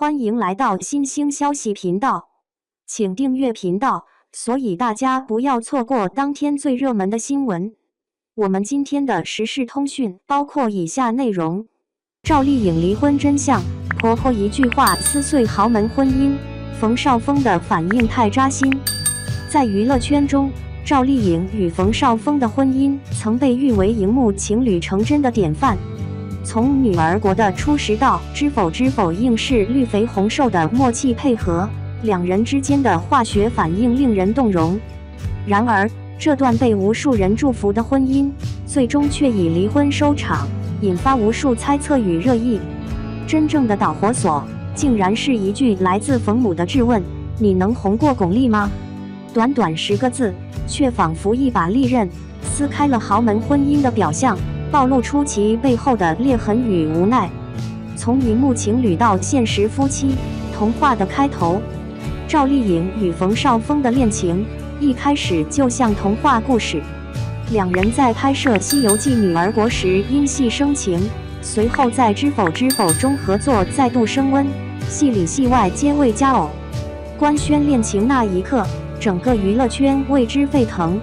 欢迎来到新兴消息频道，请订阅频道，所以大家不要错过当天最热门的新闻。我们今天的时事通讯包括以下内容：赵丽颖离婚真相，婆婆一句话撕碎豪门婚姻，冯绍峰的反应太扎心。在娱乐圈中，赵丽颖与冯绍峰的婚姻曾被誉为荧幕情侣成真的典范。从女儿国的初识到知否知否应是绿肥红瘦的默契配合，两人之间的化学反应令人动容。然而，这段被无数人祝福的婚姻，最终却以离婚收场，引发无数猜测与热议。真正的导火索，竟然是一句来自冯母的质问：“你能红过巩俐吗？”短短10个字，却仿佛一把利刃，撕开了豪门婚姻的表象，暴露出其背后的裂痕与无奈。从荧幕情侣到现实夫妻，童话的开头。赵丽颖与冯绍峰的恋情一开始就像童话故事，两人在拍摄《西游记女儿国》时因戏生情，随后在《知否知否》中合作再度升温，戏里戏外皆为佳偶。官宣恋情那一刻，整个娱乐圈为之沸腾。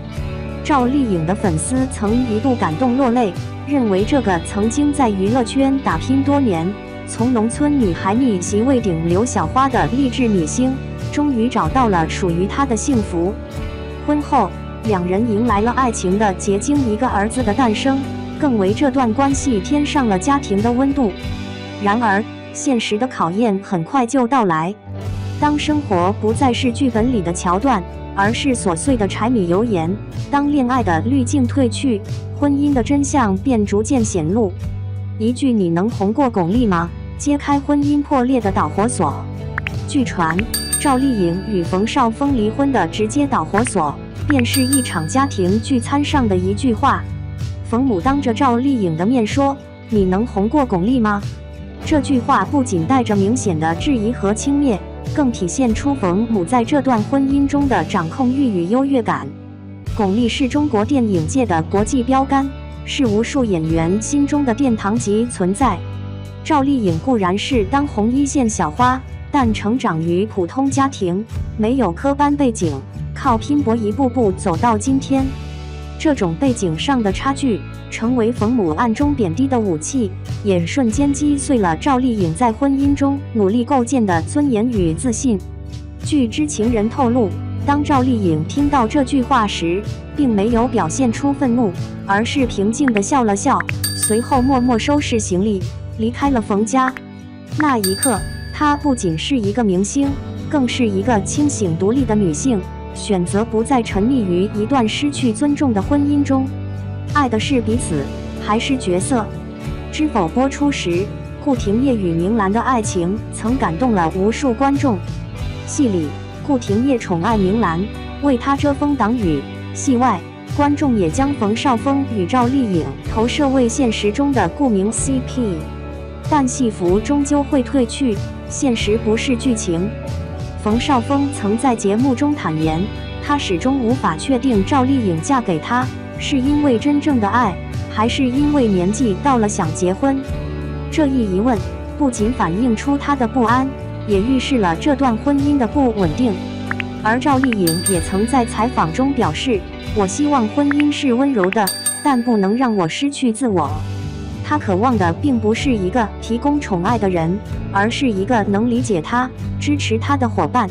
赵丽颖的粉丝曾一度感动落泪，认为这个曾经在娱乐圈打拼多年，从农村女孩逆袭为顶流小花的励志女星，终于找到了属于她的幸福。婚后，两人迎来了爱情的结晶，一个儿子的诞生，更为这段关系添上了家庭的温度。然而，现实的考验很快就到来。当生活不再是剧本里的桥段，而是琐碎的柴米油盐，当恋爱的滤镜褪去，婚姻的真相便逐渐显露。一句“你能红过巩俐吗”，揭开婚姻破裂的导火索。据传，赵丽颖与冯绍峰离婚的直接导火索，便是一场家庭聚餐上的一句话。冯母当着赵丽颖的面说：“你能红过巩俐吗？”这句话不仅带着明显的质疑和轻蔑，更体现出冯母在这段婚姻中的掌控欲与优越感。巩俐是中国电影界的国际标杆，是无数演员心中的殿堂级存在。赵丽颖固然是当红一线小花，但成长于普通家庭，没有科班背景，靠拼搏一步步走到今天。这种背景上的差距，成为冯母暗中贬低的武器，也瞬间击碎了赵丽颖在婚姻中努力构建的尊严与自信。据知情人透露，当赵丽颖听到这句话时，并没有表现出愤怒，而是平静地笑了笑，随后默默收拾行李，离开了冯家。那一刻，她不仅是一个明星，更是一个清醒独立的女性，选择不再沉溺于一段失去尊重的婚姻中。爱的是彼此，还是角色？知否播出时，顾廷烨与明兰的爱情曾感动了无数观众。戏里，顾廷烨宠爱明兰，为她遮风挡雨；戏外，观众也将冯绍峰与赵丽颖投射为现实中的顾明 CP。但戏服终究会褪去，现实不是剧情。冯绍峰曾在节目中坦言，他始终无法确定赵丽颖嫁给他是因为真正的爱，还是因为年纪到了想结婚。这一疑问不仅反映出他的不安，也预示了这段婚姻的不稳定。而赵丽颖也曾在采访中表示：“我希望婚姻是温柔的，但不能让我失去自我。”她渴望的并不是一个提供宠爱的人，而是一个能理解她、支持她的伙伴。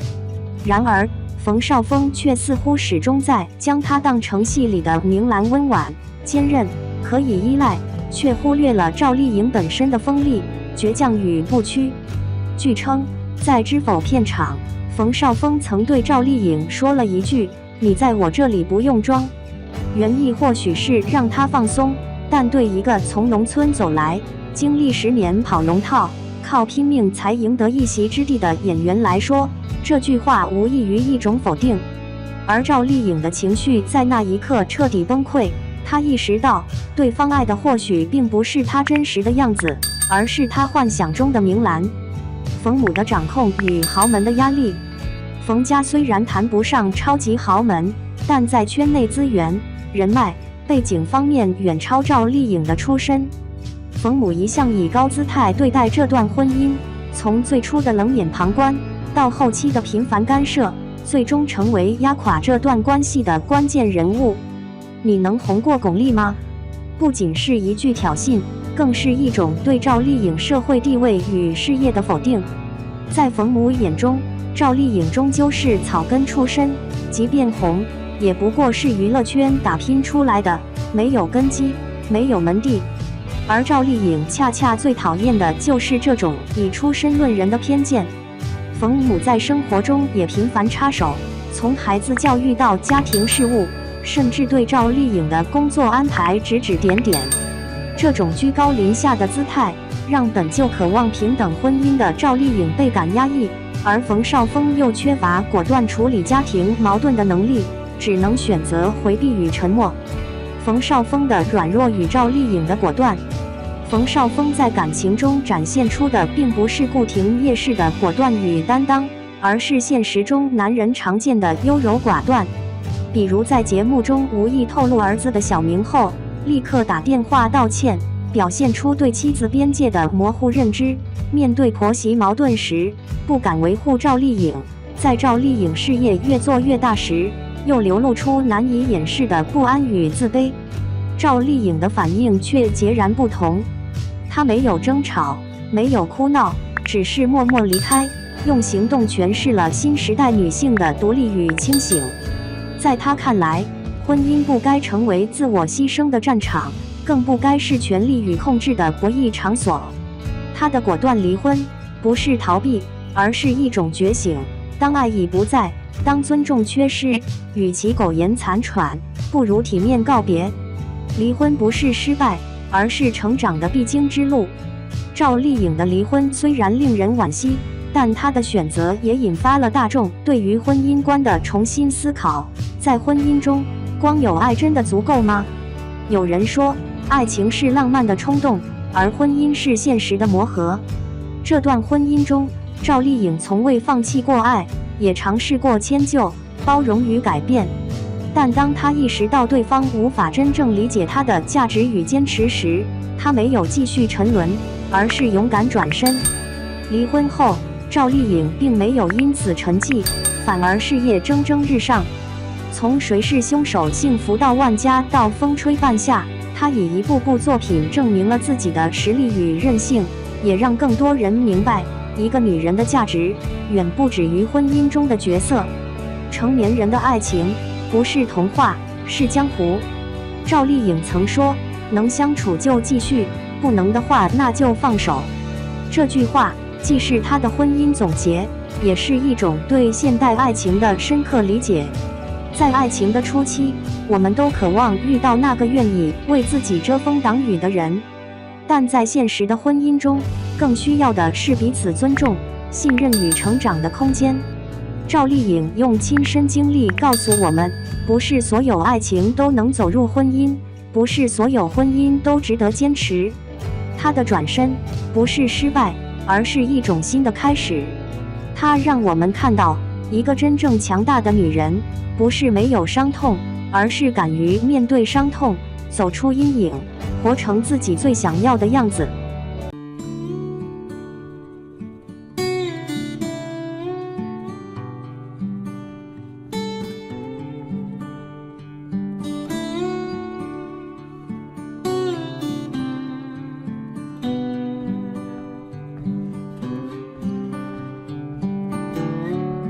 然而，冯绍峰却似乎始终在将她当成戏里的明兰，温婉、坚韧，可以依赖，却忽略了赵丽颖本身的锋利、倔强与不屈。据称，在知否片场，冯绍峰曾对赵丽颖说了一句：“你在我这里不用装。”原意或许是让她放松，但对一个从农村走来，经历10年跑龙套，靠拼命才赢得一席之地的演员来说，这句话无异于一种否定。而赵丽颖的情绪在那一刻彻底崩溃，她意识到，对方爱的或许并不是她真实的样子，而是她幻想中的明兰。冯母的掌控与豪门的压力。冯家虽然谈不上超级豪门，但在圈内资源、人脉、背景方面远超赵丽颖的出身。冯母一向以高姿态对待这段婚姻，从最初的冷眼旁观，到后期的频繁干涉，最终成为压垮这段关系的关键人物。你能红过巩俐吗？不仅是一句挑衅，更是一种对赵丽颖社会地位与事业的否定。在冯母眼中，赵丽颖终究是草根出身，即便红，也不过是娱乐圈打拼出来的，没有根基，没有门第。而赵丽颖恰恰最讨厌的就是这种以出身论人的偏见。冯母在生活中也频繁插手，从孩子教育到家庭事务，甚至对赵丽颖的工作安排指指点点。这种居高临下的姿态，让本就渴望平等婚姻的赵丽颖倍感压抑，而冯绍峰又缺乏果断处理家庭矛盾的能力，只能选择回避与沉默。冯绍峰的软弱与赵丽颖的果断。冯绍峰在感情中展现出的并不是顾廷烨式的果断与担当，而是现实中男人常见的优柔寡断。比如在节目中无意透露儿子的小名后，立刻打电话道歉，表现出对妻子边界的模糊认知。面对婆媳矛盾时，不敢维护赵丽颖；在赵丽颖事业越做越大时，又流露出难以掩饰的不安与自卑。赵丽颖的反应却截然不同。她没有争吵，没有哭闹，只是默默离开，用行动诠释了新时代女性的独立与清醒。在她看来，婚姻不该成为自我牺牲的战场，更不该是权力与控制的博弈场所。她的果断离婚，不是逃避，而是一种觉醒。当爱已不在，当尊重缺失，与其苟延残喘，不如体面告别。离婚不是失败，而是成长的必经之路。赵丽颖的离婚虽然令人惋惜，但她的选择也引发了大众对于婚姻观的重新思考。在婚姻中，光有爱真的足够吗？有人说，爱情是浪漫的冲动，而婚姻是现实的磨合。这段婚姻中，赵丽颖从未放弃过爱，也尝试过迁就、包容与改变。但当她意识到对方无法真正理解她的价值与坚持时，她没有继续沉沦，而是勇敢转身。离婚后，赵丽颖并没有因此沉寂，反而事业蒸蒸日上。从谁是凶手幸福到万家到风吹半夏，她以一部部作品证明了自己的实力与韧性，也让更多人明白，一个女人的价值远不止于婚姻中的角色。成年人的爱情不是童话，是江湖。赵丽颖曾说，能相处就继续，不能的话那就放手。这句话既是她的婚姻总结，也是一种对现代爱情的深刻理解。在爱情的初期，我们都渴望遇到那个愿意为自己遮风挡雨的人，但在现实的婚姻中，更需要的是彼此尊重、信任与成长的空间。赵丽颖用亲身经历告诉我们，不是所有爱情都能走入婚姻，不是所有婚姻都值得坚持。她的转身不是失败，而是一种新的开始。她让我们看到，一个真正强大的女人，不是没有伤痛，而是敢于面对伤痛，走出阴影，活成自己最想要的样子。